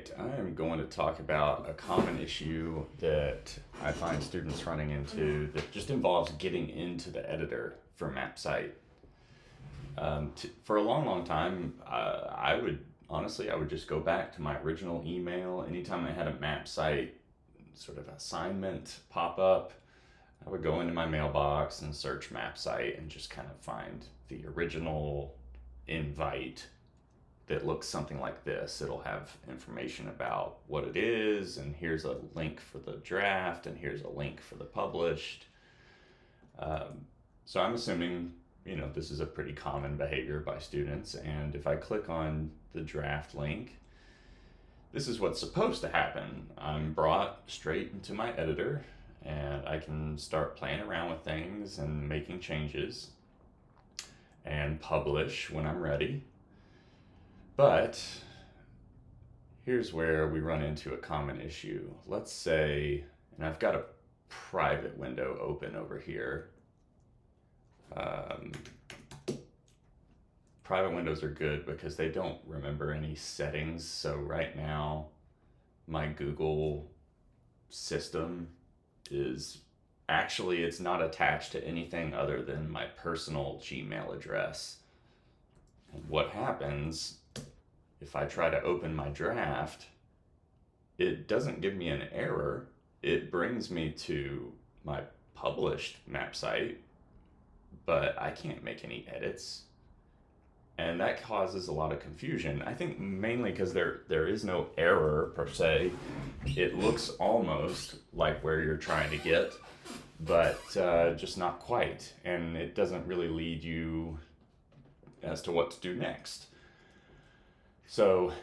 right, I am going to talk about a common issue that I find students running into that just involves getting into the editor for MAPsite. For a long time, I would just go back to my original email. Anytime I had a MAPsite sort of assignment pop up, I would go into my mailbox and search MAPsite and just kind of find the original invite that looks something like this. It'll have information about what it is, and here's a link for the draft, and here's a link for the published. So I'm assuming, this is a pretty common behavior by students, and if I click on the draft link, this is what's supposed to happen. I'm brought straight into my editor, and I can start playing around with things and making changes and publish when I'm ready. But here's where we run into a common issue. Let's say, and I've got a private window open over here. Private windows are good because they don't remember any settings. So right now, my Google system is actually, it's not attached to anything other than my personal Gmail address. And what happens if I try to open my draft, it doesn't give me an error. It brings me to my published MAPsite, but I can't make any edits. And that causes a lot of confusion. I think mainly because there is no error per se. It looks almost like where you're trying to get, but just not quite. And it doesn't really lead you as to what to do next. So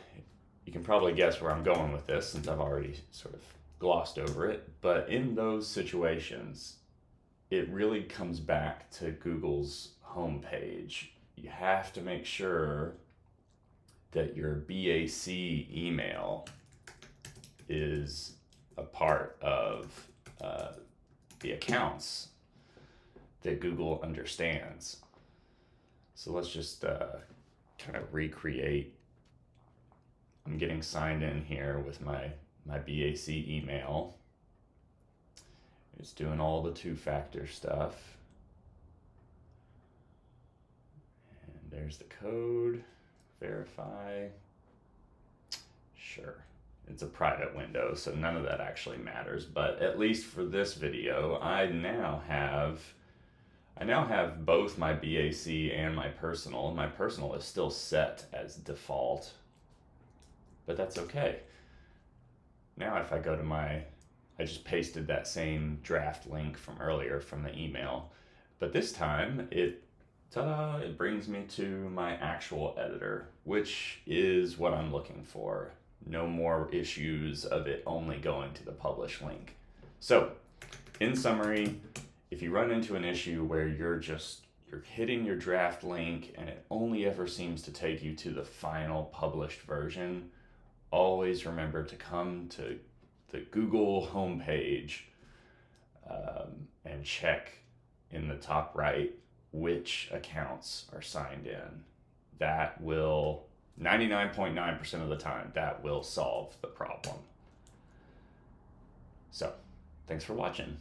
you can probably guess where I'm going with this since I've already sort of glossed over it. But in those situations, it really comes back to Google's homepage. You have to make sure that your BAC email is a part of the accounts that Google understands. So let's just kind of recreate. I'm getting signed in here with my BAC email. It's doing all the two-factor stuff. And there's the code, verify. Sure, it's a private window, so none of that actually matters, but at least for this video, I now have both my BAC and my personal. My personal is still set as default, but that's okay. Now if I go to I just pasted that same draft link from earlier from the email, but this time it brings me to my actual editor, which is what I'm looking for. No more issues of it only going to the publish link. So in summary, if you run into an issue where you're hitting your draft link and it only ever seems to take you to the final published version, always remember to come to the Google homepage and check in the top right which accounts are signed in. That will, 99.9% of the time, that will solve the problem. So, thanks for watching.